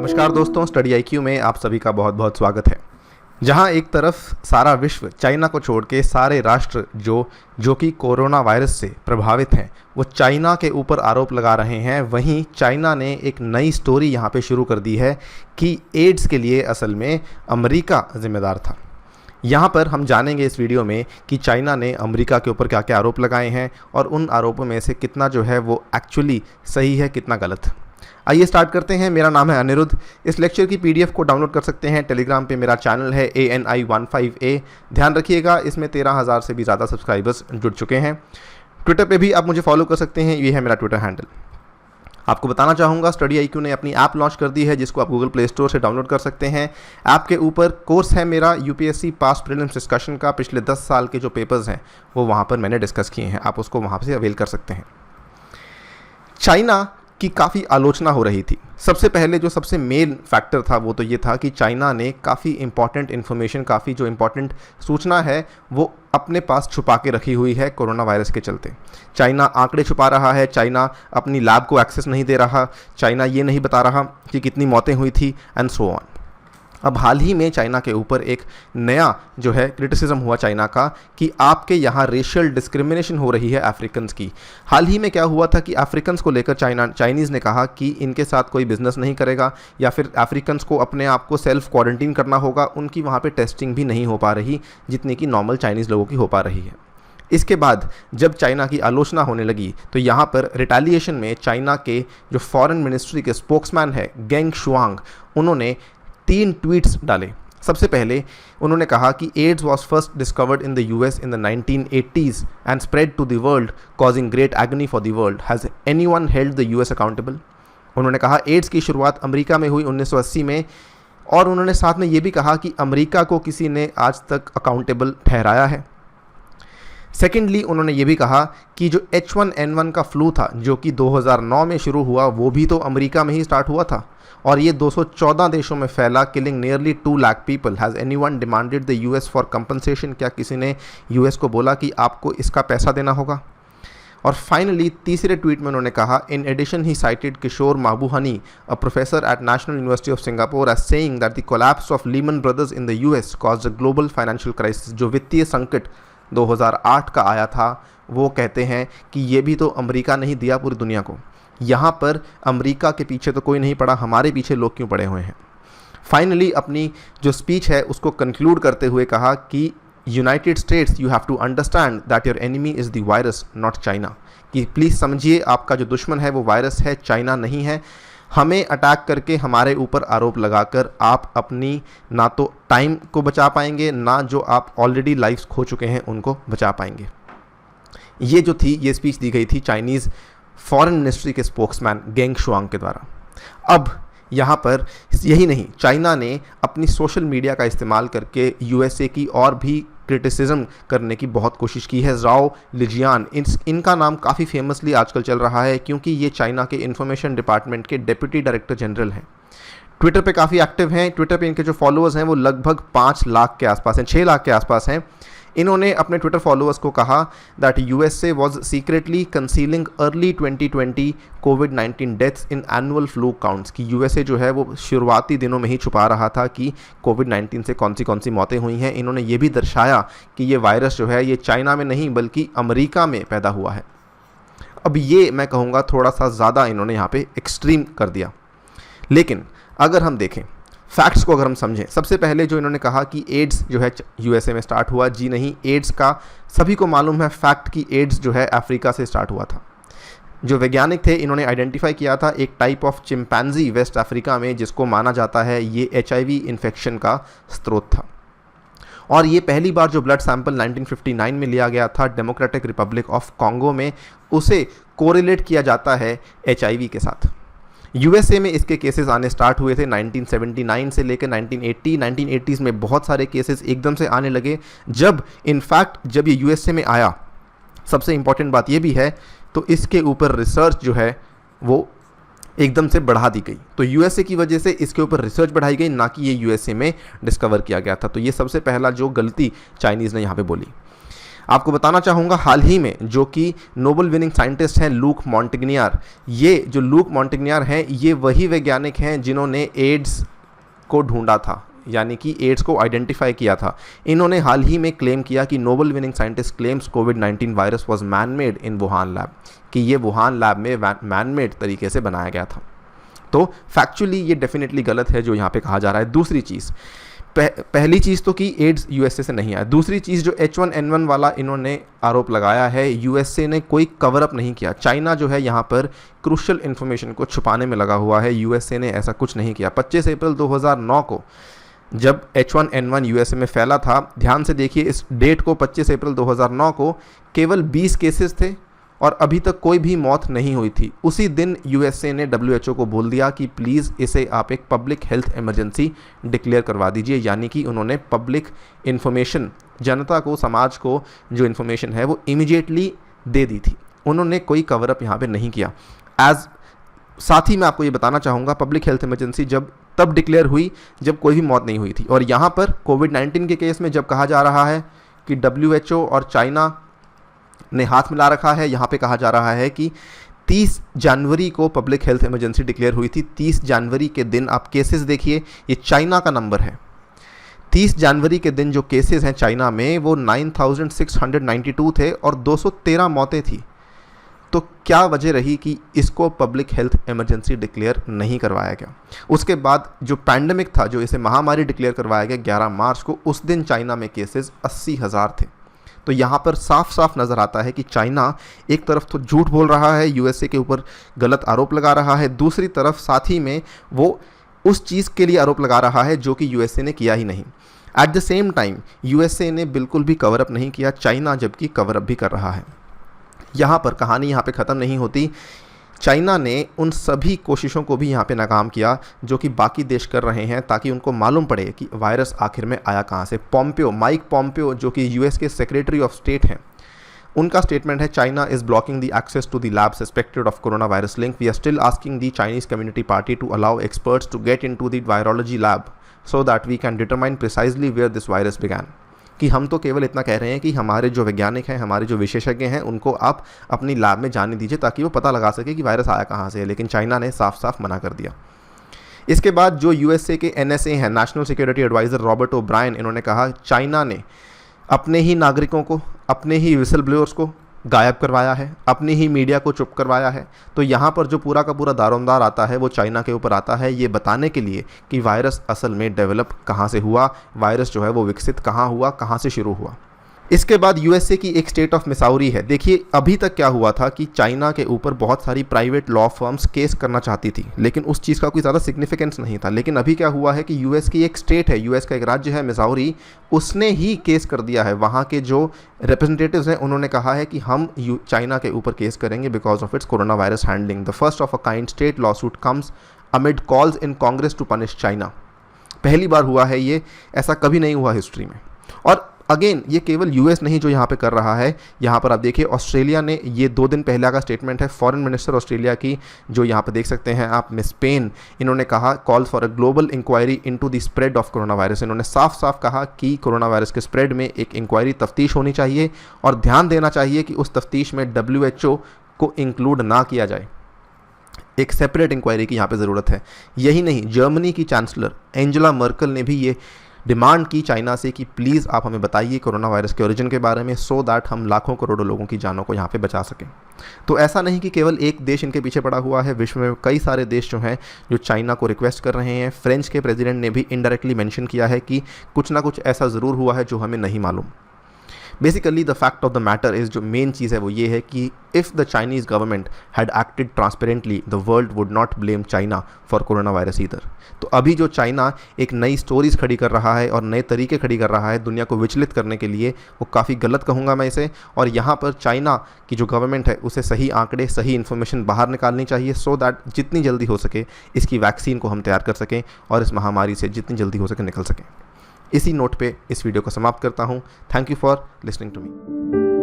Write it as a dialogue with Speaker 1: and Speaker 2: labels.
Speaker 1: नमस्कार दोस्तों, study IQ में आप सभी का बहुत बहुत स्वागत है। जहां एक तरफ सारा विश्व चाइना को छोड़ के सारे राष्ट्र जो कि कोरोना वायरस से प्रभावित हैं वो चाइना के ऊपर आरोप लगा रहे हैं, वहीं चाइना ने एक नई स्टोरी यहां पे शुरू कर दी है कि एड्स के लिए असल में अमेरिका जिम्मेदार था। यहाँ पर हम जानेंगे इस वीडियो में कि चाइना ने अमेरिका के ऊपर क्या क्या आरोप लगाए हैं और उन आरोपों में से कितना जो है वो एक्चुअली सही है, कितना गलत। आइए स्टार्ट करते हैं। मेरा नाम है अनिरुद्ध। इस लेक्चर की पीडीएफ को डाउनलोड कर सकते हैं। टेलीग्राम पे मेरा चैनल है ANI15A। ध्यान रखिएगा, इसमें 13,000 से भी ज़्यादा सब्सक्राइबर्स जुड़ चुके हैं। ट्विटर पे भी आप मुझे फॉलो कर सकते हैं, ये है मेरा ट्विटर हैंडल। आपको बताना चाहूँगा, स्टडी आईक्यू ने अपनी ऐप लॉन्च कर दी है जिसको आप गूगल प्ले स्टोर से डाउनलोड कर सकते हैं। ऐप के ऊपर कोर्स है मेरा यूपीएससी पास्ट प्रीलिम्स डिस्कशन का। पिछले 10 साल के जो पेपर्स हैं वो वहाँ पर मैंने डिस्कस किए हैं, आप उसको वहाँ से अवेल कर सकते हैं। चाइना की काफ़ी आलोचना हो रही थी। सबसे पहले जो सबसे मेन फैक्टर था वो तो ये था कि चाइना ने काफ़ी इंपॉर्टेंट इन्फॉर्मेशन, काफ़ी जो इंपॉर्टेंट सूचना है वो अपने पास छुपा के रखी हुई है कोरोना वायरस के चलते। चाइना आंकड़े छुपा रहा है, चाइना अपनी लैब को एक्सेस नहीं दे रहा, चाइना ये नहीं बता रहा कि कितनी मौतें हुई थी एंड सो ऑन। अब हाल ही में चाइना के ऊपर एक नया जो है क्रिटिसिज्म हुआ चाइना का कि आपके यहाँ रेशियल डिस्क्रिमिनेशन हो रही है अफ्रीकन्स की। हाल ही में क्या हुआ था कि अफ्रीकन्स को लेकर चाइनीज़ ने कहा कि इनके साथ कोई बिजनेस नहीं करेगा या फिर अफ्रीकन्स को अपने आप को सेल्फ क्वारंटीन करना होगा। उनकी वहाँ पे टेस्टिंग भी नहीं हो पा रही जितनी कि नॉर्मल चाइनीज़ लोगों की हो पा रही है। इसके बाद जब चाइना की आलोचना होने लगी तो यहाँ पर रिटेलिएशन में चाइना के जो फॉरेन मिनिस्ट्री के स्पोक्समैन है गेंग शुआंग, उन्होंने 3 ट्वीट्स डाले। सबसे पहले उन्होंने कहा कि AIDS was first discovered in the US in the 1980s and spread to the world causing great agony for the world. Has anyone held the US accountable? उन्होंने कहा एड्स की शुरुआत अमेरिका में हुई 1980 में, और उन्होंने साथ में ये भी कहा कि अमेरिका को किसी ने आज तक अकाउंटेबल ठहराया है। सेकेंडली उन्होंने ये भी कहा कि जो H1N1 का फ्लू था जो कि 2009 में शुरू हुआ वो भी तो अमेरिका में ही स्टार्ट हुआ था और ये 214 देशों में फैला, killing nearly 2 lakh people. Has anyone demanded the US for compensation? क्या किसी ने US को बोला कि आपको इसका पैसा देना होगा? और फाइनली तीसरे ट्वीट में उन्होंने कहा, in addition he cited Kishore Mahbubani, a professor at National University of Singapore, as saying that the collapse of Lehman Brothers in the US caused a global financial crisis. जो वित्तीय संकट 2008 का आया था वो कहते हैं कि ये भी तो अमेरिका नहीं दिया पूरी दुनिया को। यहाँ पर अमेरिका के पीछे तो कोई नहीं पड़ा, हमारे पीछे लोग क्यों पड़े हुए हैं? फाइनली अपनी जो स्पीच है उसको कंक्लूड करते हुए कहा कि United States, you have to understand that your enemy is the virus not China. कि प्लीज़ समझिए आपका जो दुश्मन है वो वायरस है, चाइना नहीं है। हमें अटैक करके हमारे ऊपर आरोप लगाकर आप अपनी ना तो टाइम को बचा पाएंगे, ना जो आप ऑलरेडी लाइफ्स खो चुके हैं उनको बचा पाएंगे। ये जो थी ये स्पीच दी गई थी चाइनीज़ फॉरेन मिनिस्ट्री के स्पोक्समैन गेंग शुआंग के द्वारा। अब यहाँ पर यही नहीं, चाइना ने अपनी सोशल मीडिया का इस्तेमाल करके USA की और भी क्रिटिसिज्म करने की बहुत कोशिश की है। ज़ाओ लिजियान, इनका नाम काफ़ी फेमसली आजकल चल रहा है क्योंकि ये चाइना के इंफॉर्मेशन डिपार्टमेंट के डिप्टी डायरेक्टर जनरल हैं। ट्विटर पे काफ़ी एक्टिव हैं। ट्विटर पे इनके जो फॉलोअर्स हैं वो लगभग 5 लाख के आसपास हैं, 6 लाख के आसपास हैं। इन्होंने अपने ट्विटर फॉलोअर्स को कहा that USA was secretly concealing early 2020 COVID-19 deaths in annual flu counts. कि USA जो है वो शुरुआती दिनों में ही छुपा रहा था कि COVID-19 से कौन सी मौतें हुई हैं। इन्होंने ये भी दर्शाया कि ये वायरस जो है ये चाइना में नहीं बल्कि अमेरिका में पैदा हुआ है। अब ये मैं कहूँगा थोड़ा सा ज़्यादा इन्होंने यहाँ पे एक्सट्रीम कर दिया। लेकिन अगर हम देखें फैक्ट्स को, अगर हम समझें, सबसे पहले जो इन्होंने कहा कि एड्स जो है USA में स्टार्ट हुआ, जी नहीं, एड्स का सभी को मालूम है फैक्ट कि एड्स जो है अफ्रीका से स्टार्ट हुआ था। जो वैज्ञानिक थे इन्होंने आइडेंटिफाई किया था एक type of chimpanzee West Africa में जिसको माना जाता है ये HIV इन्फेक्शन का स्रोत था। और ये पहली बार जो ब्लड सैंपल 1959 में लिया गया था डेमोक्रेटिक रिपब्लिक ऑफ कॉन्गो में, उसे कोरिलेट किया जाता है HIV के साथ। USA में इसके केसेस आने स्टार्ट हुए थे 1979 से लेकर 1980s में बहुत सारे केसेस एकदम से आने लगे। जब इनफैक्ट जब ये USA में आया, सबसे इम्पॉर्टेंट बात ये भी है, तो इसके ऊपर रिसर्च जो है वो एकदम से बढ़ा दी गई। तो USA की वजह से इसके ऊपर रिसर्च बढ़ाई गई, ना कि ये USA में डिस्कवर किया गया था। तो ये सबसे पहला जो गलती चाइनीज़ ने यहाँ पे बोली। आपको बताना चाहूँगा हाल ही में जो कि नोबेल विनिंग साइंटिस्ट हैं लूक मॉन्टेग्नियर, ये जो लूक मॉन्टेग्नियर हैं ये वही वैज्ञानिक हैं जिन्होंने एड्स को ढूंढा था, यानी कि एड्स को आइडेंटिफाई किया था। इन्होंने हाल ही में क्लेम किया कि Nobel winning scientist claims covid virus was man made in Wuhan lab, कि ये वुहान लैब में मैन मेड तरीके से बनाया गया था। तो फैक्चुअली ये डेफिनेटली गलत है जो यहाँ पे कहा जा रहा है। दूसरी चीज़, पहली चीज़ तो कि एड्स यूएसए से नहीं आया। दूसरी चीज़ जो H1N1 वाला इन्होंने आरोप लगाया है, यूएसए ने कोई कवर अप नहीं किया। चाइना जो है यहाँ पर क्रूशियल इन्फॉर्मेशन को छुपाने में लगा हुआ है, यूएसए ने ऐसा कुछ नहीं किया। 25 अप्रैल 2009 को जब H1N1 यूएसए में फैला था, ध्यान से देखिए इस डेट को, 25 अप्रैल 2009 को केवल 20 केसेस थे और अभी तक कोई भी मौत नहीं हुई थी। उसी दिन यूएसए ने WHO को बोल दिया कि प्लीज़ इसे आप एक पब्लिक हेल्थ इमरजेंसी डिक्लेयर करवा दीजिए, यानी कि उन्होंने पब्लिक इन्फॉर्मेशन, जनता को, समाज को जो इन्फॉर्मेशन है वो इमीडिएटली दे दी थी। उन्होंने कोई कवर अप यहाँ पे नहीं किया। साथ ही मैं आपको ये बताना चाहूँगा पब्लिक हेल्थ इमरजेंसी जब तब डिक्लेयर हुई जब कोई भी मौत नहीं हुई थी। और यहाँ पर कोविड-19 के केस में जब कहा जा रहा है कि WHO और चाइना ने हाथ मिला रखा है, यहाँ पे कहा जा रहा है कि 30 जनवरी को पब्लिक हेल्थ इमरजेंसी डिक्लेयर हुई थी। 30 जनवरी के दिन आप केसेस देखिए, ये चाइना का नंबर है। 30 जनवरी के दिन जो केसेस हैं चाइना में वो 9692 थे और 213 मौतें थी। तो क्या वजह रही कि इसको पब्लिक हेल्थ इमरजेंसी डिक्लेयर नहीं करवाया गया? उसके बाद जो पैंडेमिक था, जो इसे महामारी डिक्लेयर करवाया गया 11 मार्च को, उस दिन चाइना में केसेस 80,000 थे। तो यहाँ पर साफ साफ नज़र आता है कि चाइना एक तरफ तो झूठ बोल रहा है, यूएसए के ऊपर गलत आरोप लगा रहा है, दूसरी तरफ साथ ही में वो उस चीज़ के लिए आरोप लगा रहा है जो कि यूएसए ने किया ही नहीं। At the same time USA ने बिल्कुल भी कवर अप नहीं किया, चाइना जबकि कवर अप भी कर रहा है। यहाँ पर कहानी यहाँ पे ख़त्म नहीं होती। चाइना ने उन सभी कोशिशों को भी यहाँ पे नाकाम किया जो कि बाकी देश कर रहे हैं, ताकि उनको मालूम पड़े कि वायरस आखिर में आया कहाँ से। माइक पॉम्पियो जो कि यूएस के सेक्रेटरी ऑफ स्टेट हैं, उनका स्टेटमेंट है, China is blocking the access to the lab suspected of corona virus link. We are still asking the Chinese community party to allow experts to get in to the virology lab so that we can determine precisely where this virus began. कि हम तो केवल इतना कह रहे हैं कि हमारे जो वैज्ञानिक हैं, हमारे जो विशेषज्ञ हैं, उनको आप अपनी लैब में जाने दीजिए ताकि वो पता लगा सके कि वायरस आया कहाँ से है। लेकिन चाइना ने साफ साफ मना कर दिया। इसके बाद जो यूएसए के NSA हैं, National Security Adviser Robert O'Brien, इन्होंने कहा चाइना ने अपने ही नागरिकों को, अपने ही विसल ब्लोअर्स को गायब करवाया है, अपनी ही मीडिया को चुप करवाया है। तो यहाँ पर जो पूरा का पूरा दारोमदार आता है वो चाइना के ऊपर आता है, ये बताने के लिए कि वायरस असल में डेवलप कहाँ से हुआ, वायरस जो है वो विकसित कहाँ हुआ, कहाँ से शुरू हुआ। इसके बाद यूएसए की एक स्टेट ऑफ मिसौरी है। देखिए अभी तक क्या हुआ था कि चाइना के ऊपर बहुत सारी प्राइवेट लॉ फर्म्स केस करना चाहती थी, लेकिन उस चीज़ का कोई ज़्यादा सिग्निफिकेंस नहीं था। लेकिन अभी क्या हुआ है कि यूएस की एक स्टेट है, यूएस का एक राज्य है मिसौरी, उसने ही केस कर दिया है। वहाँ के जो रिप्रेजेंटेटिव्स हैं उन्होंने कहा है कि हम चाइना के ऊपर केस करेंगे because of its corona virus handling. The first of a kind state lawsuit comes amid calls in Congress to punish China. पहली बार हुआ है ये, ऐसा कभी नहीं हुआ हिस्ट्री में। और अगेन ये केवल यूएस नहीं जो यहाँ पे कर रहा है, यहाँ पर आप देखिए ऑस्ट्रेलिया ने, ये 2 दिन पहले का स्टेटमेंट है फॉरेन मिनिस्टर ऑस्ट्रेलिया की, जो यहाँ पे देख सकते हैं आप, मिस पेन, इन्होंने कहा call for a global inquiry into the spread of corona virus. इन्होंने साफ साफ कहा कि कोरोना वायरस के स्प्रेड में एक इंक्वायरी, तफ्तीश होनी चाहिए और ध्यान देना चाहिए कि उस तफ्तीश में WHO को इंक्लूड ना किया जाए। एक सेपरेट इंक्वायरी की यहाँ पे ज़रूरत है। यही नहीं, जर्मनी की चांसलर एंजेला मर्कल ने भी ये डिमांड की चाइना से कि प्लीज़ आप हमें बताइए कोरोना वायरस के ओरिजिन के बारे में, सो दैट हम लाखों करोड़ों लोगों की जानों को यहाँ पे बचा सकें। तो ऐसा नहीं कि केवल एक देश इनके पीछे पड़ा हुआ है, विश्व में कई सारे देश जो हैं जो चाइना को रिक्वेस्ट कर रहे हैं। फ्रेंच के प्रेसिडेंट ने भी इनडायरेक्टली मेंशन किया है कि कुछ ना कुछ ऐसा ज़रूर हुआ है जो हमें नहीं मालूम। Basically the fact of the matter is, जो मेन चीज़ है वो ये है कि if the Chinese government had acted transparently the world would not blame China for corona virus either. तो अभी जो चाइना एक नई स्टोरीज़ खड़ी कर रहा है और नए तरीके खड़ी कर रहा है दुनिया को विचलित करने के लिए, वो काफ़ी गलत कहूँगा मैं इसे। और यहाँ पर चाइना की जो गवर्नमेंट है उसे सही आंकड़े, सही इन्फॉर्मेशन बाहर निकालनी चाहिए, सो दैट जितनी जल्दी हो सके इसकी वैक्सीन को हम तैयार कर सकें और इस महामारी से जितनी जल्दी हो सके निकल सकें। इसी नोट पे इस वीडियो को समाप्त करता हूँ। Thank you for listening to me.